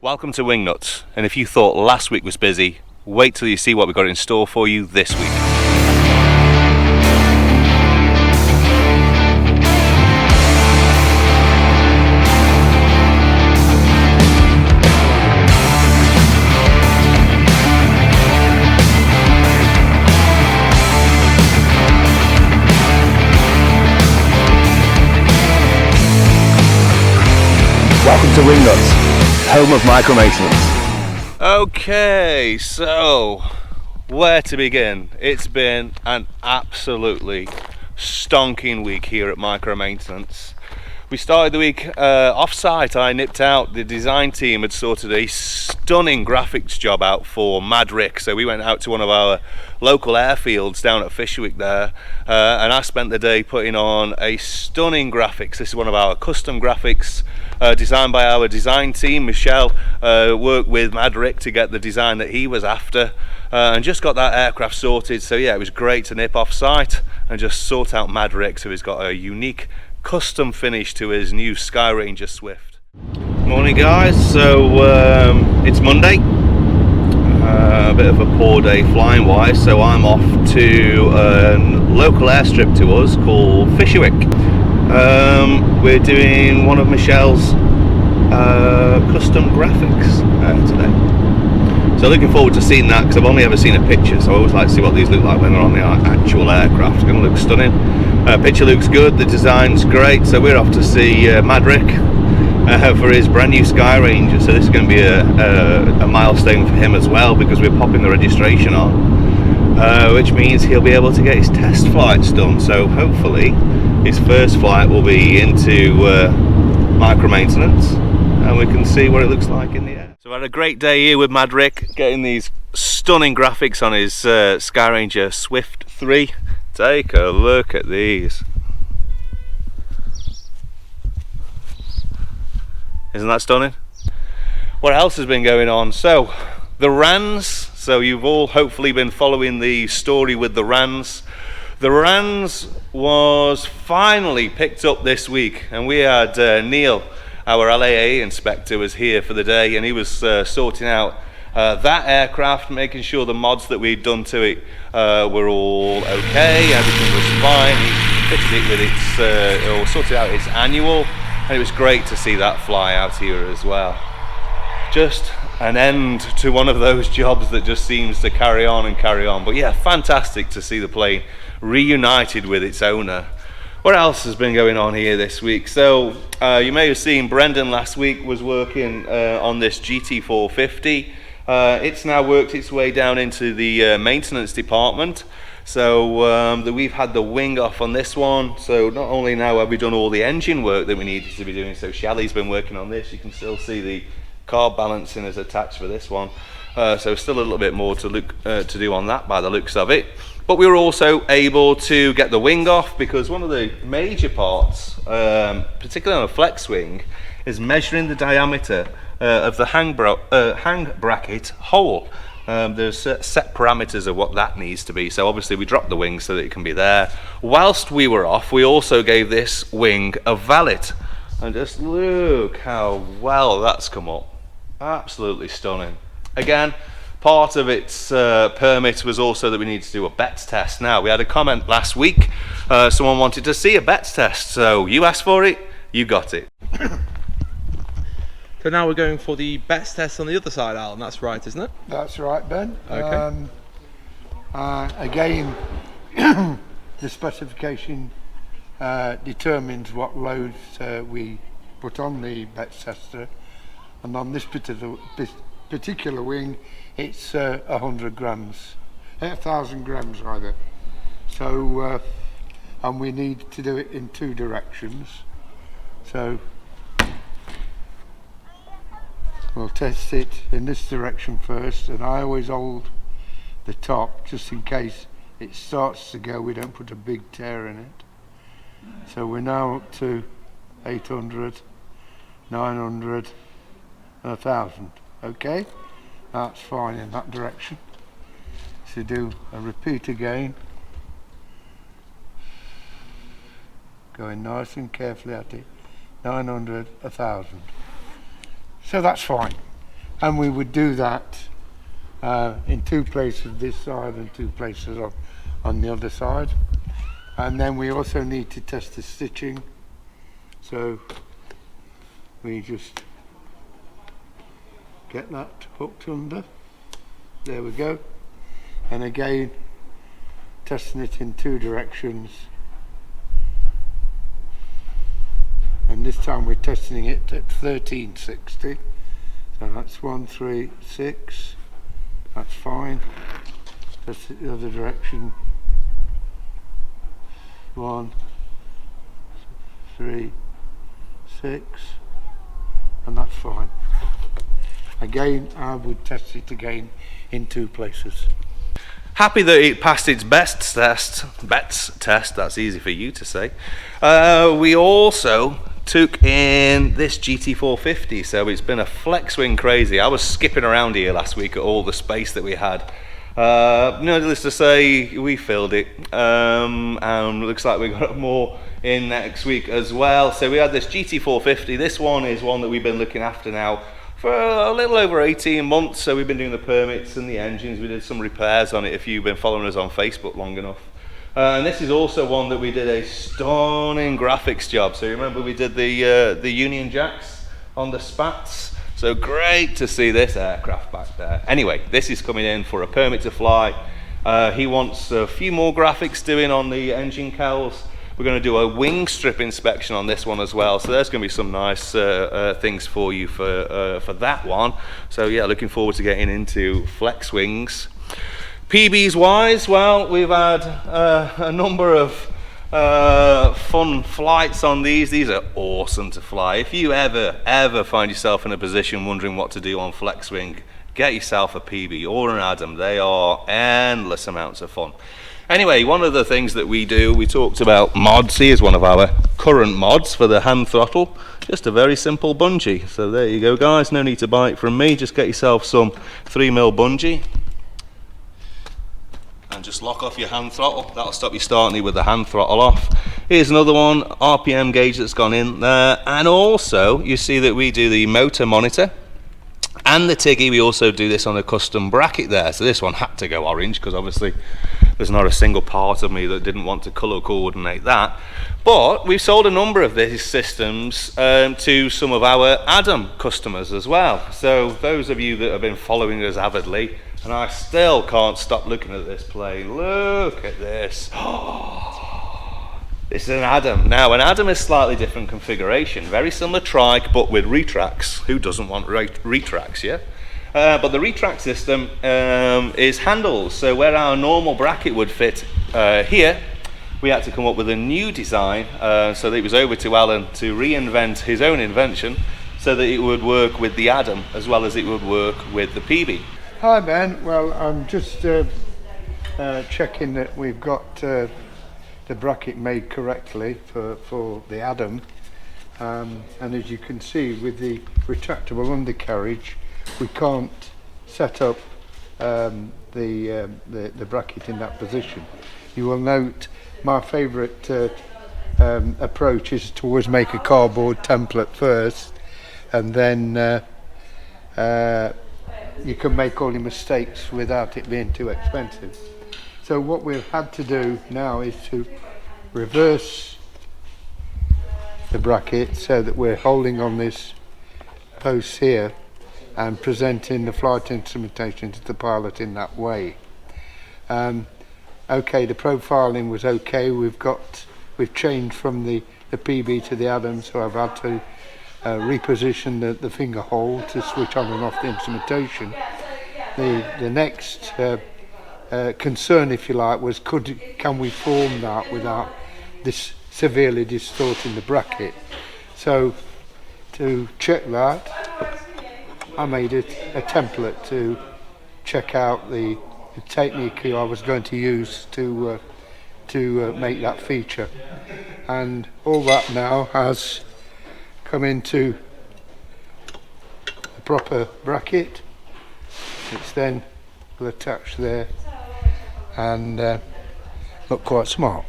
Welcome to Wingnuts, and if you thought last week was busy, wait till you see what we've got in store for you this week. Welcome to Wingnuts, home of micro maintenance. Okay, so where to begin? It's been an absolutely stonking week here at Micro Maintenance. We started the week off-site. I nipped out. The design team had sorted a stunning graphics job out for Mad Rick, so we went out to one of our local airfields down at Fisherwick there, and I spent the day putting on a stunning graphics. This is one of our custom graphics designed by our design team. Michelle worked with Mad Rick to get the design that he was after, and just got that aircraft sorted. So yeah, it was great to nip off-site and just sort out Mad Rick, so he's got a unique custom finish to his new Skyranger Swift. Morning guys, so it's Monday, a bit of a poor day flying wise, so I'm off to a local airstrip to us called Fisherwick. We're doing one of Michelle's custom graphics today, so looking forward to seeing that, because I've only ever seen a picture, so I always like to see what these look like when they're on the actual aircraft. It's going to look stunning. Picture looks good, the design's great, so we're off to see Mad Rick for his brand new Skyranger. So this is going to be a milestone for him as well, because we're popping the registration on, which means he'll be able to get his test flights done. So hopefully his first flight will be into micro maintenance, and we can see what it looks like in the air. So I had a great day here with Mad Rick, getting these stunning graphics on his Skyranger Swift 3. Take a look at these. Isn't that stunning? What else has been going on? So, the Rans. So you've all hopefully been following the story with the Rans. The Rans was finally picked up this week, and we had Neil, our LAA inspector, was here for the day, and he was sorting out that aircraft, making sure the mods that we'd done to it were all okay, everything was fine. He fitted it with its, or sorted out its annual, and it was great to see that fly out here as well. Just an end to one of those jobs that just seems to carry on and carry on. But yeah, fantastic to see the plane reunited with its owner. What else has been going on here this week? So you may have seen Brendan last week was working on this GT450. It's now worked its way down into the maintenance department. So we've had the wing off on this one. So not only now have we done all the engine work that we needed to be doing, so Shelley's been working on this. You can still see the carb balancing is attached for this one. So still a little bit more to do on that by the looks of it. But we were also able to get the wing off, because one of the major parts, particularly on a Flexwing, is measuring the diameter of the hang bracket hole. There's set parameters of what that needs to be, so obviously we dropped the wing so that it can be there. Whilst we were off, we also gave this wing a valet, and just look how well that's come up. Absolutely stunning. Again, part of its permit was also that we need to do a BETS test. Now, we had a comment last week, someone wanted to see a BETS test, so you asked for it, you got it. So now we're going for the BETS test on the other side, Alan, that's right, isn't it? That's right, Ben. Okay. Again, the specification determines what loads we put on the BETS tester, and on this particular wing it's 100 grams, 1,000 grams rather. So and we need to do it in two directions, so we'll test it in this direction first, and I always hold the top just in case it starts to go, we don't put a big tear in it. So we're now up to 800, 900 and 1,000. Okay, that's fine in that direction. So do a repeat again, going nice and carefully at it. 900, 1,000. So that's fine. And we would do that in 2 places this side and 2 places on the other side. And then we also need to test the stitching. So we just get that hooked under. There we go. And again, testing it in 2 directions. And this time we're testing it at 1360. So that's 1, 3, 6. That's fine. Test it the other direction. 1, 3, 6. And that's fine. Again, I would test it again in 2 places. Happy that it passed its bets test, that's easy for you to say. We also took in this GT450, so it's been a Flexwing crazy. I was skipping around here last week at all the space that we had. Needless to say, we filled it, and looks like we got more in next week as well. So we had this GT450. This one is one that we've been looking after now for a little over 18 months. So we've been doing the permits and the engines. We did some repairs on it if you've been following us on Facebook long enough. And this is also one that we did a stunning graphics job. So you remember we did the Union Jacks on the spats. So great to see this aircraft back there. Anyway, this is coming in for a permit to fly. He wants a few more graphics doing on the engine cowls. We're going to do a wing strip inspection on this one as well. So there's going to be some nice things for you for that one. So yeah, looking forward to getting into Flexwings. PeaBees wise, well, we've had a number of fun flights on these. These are awesome to fly. If you ever find yourself in a position wondering what to do on Flexwing, get yourself a PeaBee or an Adam. They are endless amounts of fun. Anyway, one of the things that we do, we talked about mods. Here's one of our current mods for the hand throttle. Just a very simple bungee. So there you go, guys. No need to buy it from me. Just get yourself some 3mm bungee. And just lock off your hand throttle. That'll stop you starting with the hand throttle off. Here's another one, RPM gauge that's gone in there. And also, you see that we do the motor monitor and the Tiggy. We also do this on a custom bracket there. So this one had to go orange because obviously there's not a single part of me that didn't want to colour coordinate that. But we've sold a number of these systems to some of our ADAM customers as well. So those of you that have been following us avidly, and I still can't stop looking at this plane. Look at this. This is an ADAM. Now, an ADAM is slightly different configuration. Very similar trike, but with retracts. Who doesn't want retracts, yeah? But the retract system is handles. So where our normal bracket would fit here, we had to come up with a new design. So that it was over to Alan to reinvent his own invention so that it would work with the ADAM as well as it would work with the PeaBee. Hi Ben, well I'm just checking that we've got the bracket made correctly for the ADAM, and as you can see with the retractable undercarriage we can't set up the bracket in that position. You will note my favourite approach is to always make a cardboard template first, and then you can make all your mistakes without it being too expensive. So what we've had to do now is to reverse the bracket so that we're holding on this post here and presenting the flight instrumentation to the pilot in that way. Okay, the profiling was okay. We've changed from the PeaBee to the ADAM, so I've had to reposition the finger hole to switch on and off the instrumentation. The next concern, if you like, was can we form that without this severely distorting the bracket? So to check that, I made a template to check out the technique I was going to use to make that feature, and all that now has come into the proper bracket. It's then attached there and look quite smart.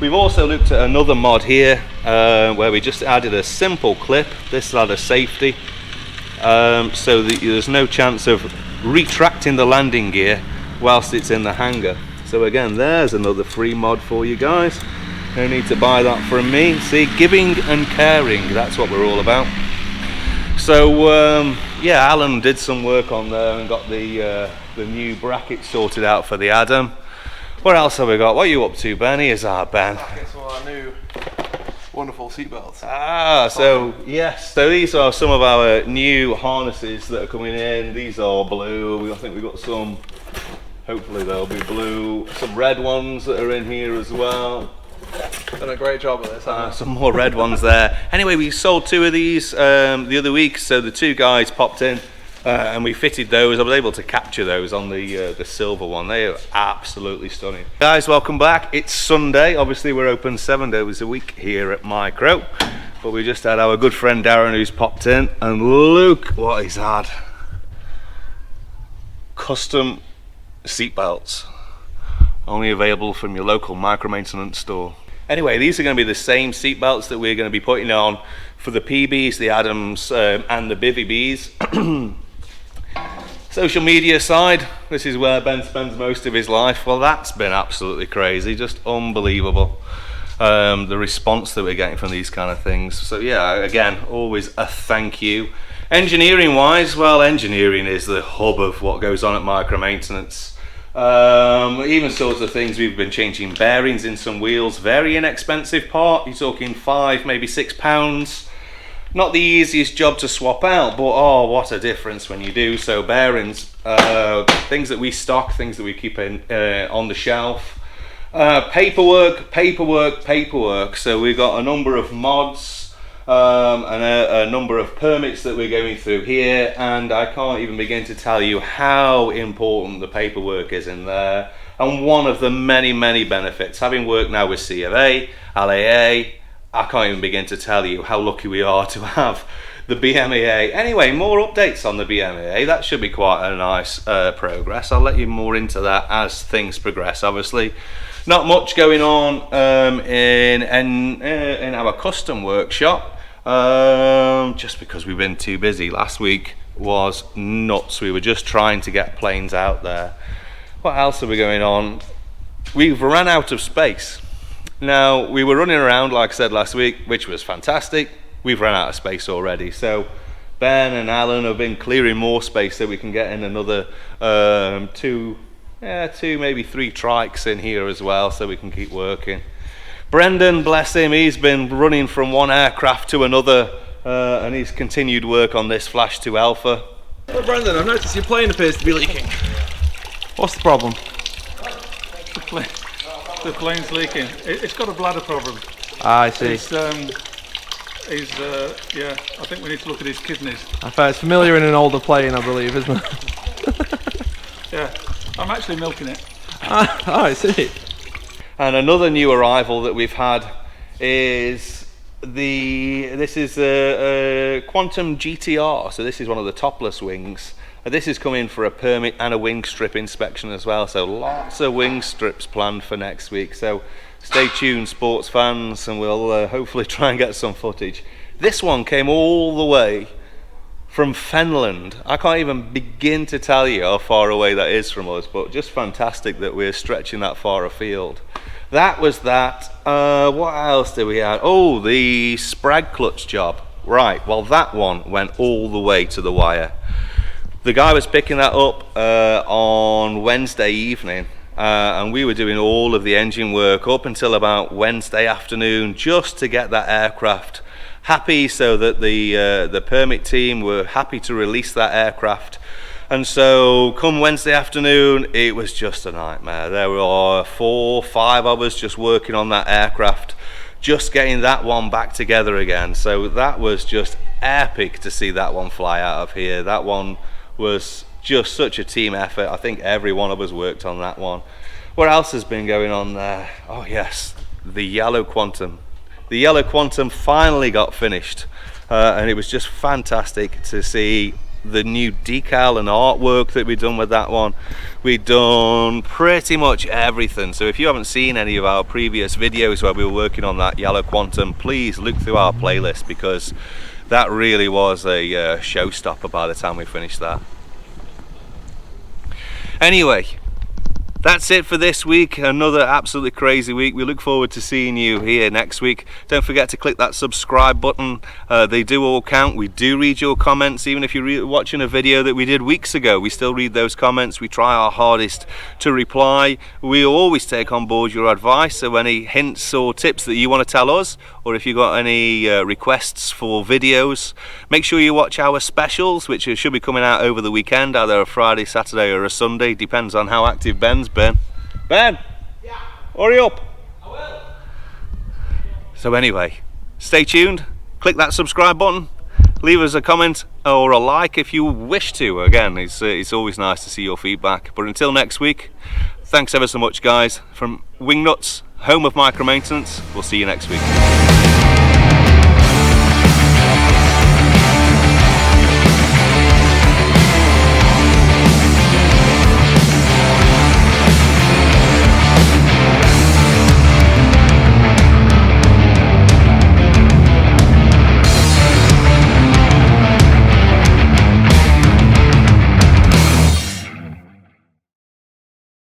We've also looked at another mod here where we just added a simple clip. This had a safety so that there's no chance of retracting the landing gear whilst it's in the hangar. So again, there's another free mod for you guys. No need to buy that from me. See, giving and caring, that's what we're all about. So yeah, Alan did some work on there and got the new bracket sorted out for the Adam. What else have we got? What are you up to, Ben? Here's our Ben. It's one of our new wonderful seatbelts. Ah, so yes, so these are some of our new harnesses that are coming in. These are blue. I think we've got some, hopefully they'll be blue, some red ones that are in here as well. Done a great job of this. Some more red ones there. Anyway, we sold 2 of these the other week, so the 2 guys popped in and we fitted those. I was able to capture those on the silver one. They are absolutely stunning. Guys, welcome back. It's Sunday. Obviously, we're open 7 days a week here at Micro, but we just had our good friend Darren who's popped in, and look what he's had. Custom seatbelts, only available from your local micro maintenance store. Anyway, these are going to be the same seat belts that we're going to be putting on for the PeaBees, the Adams, and the BivvyBees. Social media side, this is where Ben spends most of his life. Well, that's been absolutely crazy, just unbelievable. The response that we're getting from these kind of things. So yeah, again, always a thank you. Engineering wise, well, engineering is the hub of what goes on at micro maintenance. Even sorts of things, we've been changing bearings in some wheels, very inexpensive part, you're talking £5, maybe £6. Not the easiest job to swap out, but oh, what a difference when you do. So bearings, things that we stock, things that we keep in on the shelf. Paperwork. So we've got a number of mods and a number of permits that we're going through here, and I can't even begin to tell you how important the paperwork is in there. And one of the many benefits, having worked now with C of A, LAA, I can't even begin to tell you how lucky we are to have the BMEA. Anyway, more updates on the BMEA. That should be quite a nice progress. I'll let you more into that as things progress. Obviously, not much going on in our custom workshop, just because we've been too busy. Last week was nuts. We were just trying to get planes out there. What else are we going on? We've run out of space. Now, we were running around, like I said last week, which was fantastic. We've run out of space already. So Ben and Alan have been clearing more space so we can get in another 2, maybe 3 trikes in here as well, so we can keep working. Brendan, bless him, he's been running from one aircraft to another, and he's continued work on this Flash 2 Alpha. Well, Brendan, I've noticed your plane appears to be leaking. What's the problem? The plane's leaking. It's got a bladder problem. Ah, I see. Yeah, I think we need to look at his kidneys. It's familiar in an older plane, I believe, isn't it? Yeah, I'm actually milking it. Oh, I see. And another new arrival that we've had is this is a Quantum GTR. So this is one of the topless wings. This is coming for a permit and a wing strip inspection as well. So lots of wing strips planned for next week. So stay tuned, sports fans, and we'll hopefully try and get some footage. This one came all the way from Finland. I can't even begin to tell you how far away that is from us, but just fantastic that we're stretching that far afield. That was that. What else did we have? Oh, the Sprag clutch job. Right, well that one went all the way to the wire. The guy was picking that up on Wednesday evening, and we were doing all of the engine work up until about Wednesday afternoon, just to get that aircraft happy, so that the permit team were happy to release that aircraft. And so come Wednesday afternoon, it was just a nightmare. There were 4 or 5 of us just working on that aircraft, just getting that one back together again. So that was just epic to see that one fly out of here. That one was just such a team effort. I think every one of us worked on that one. What else has been going on there? Oh yes, the Yellow Quantum. The Yellow Quantum finally got finished, and it was just fantastic to see the new decal and artwork that we've done with that one. We've done pretty much everything. So if you haven't seen any of our previous videos where we were working on that Yellow Quantum, please look through our playlist, because that really was a showstopper by the time we finished that. Anyway, that's it for this week. Another absolutely crazy week. We look forward to seeing you here next week. Don't forget to click that subscribe button. They do all count. We do read your comments. Even if you're watching a video that we did weeks ago, we still read those comments. We try our hardest to reply. We always take on board your advice, so any hints or tips that you want to tell us, or if you've got any requests for videos, make sure you watch our specials, which should be coming out over the weekend, either a Friday, Saturday or a Sunday. Depends on how active Ben's been. Ben! Yeah? Hurry up! I will! So anyway, stay tuned, click that subscribe button, leave us a comment or a like if you wish to. Again, it's always nice to see your feedback. But until next week, thanks ever so much guys. From Wingnuts, home of micro maintenance, we'll see you next week.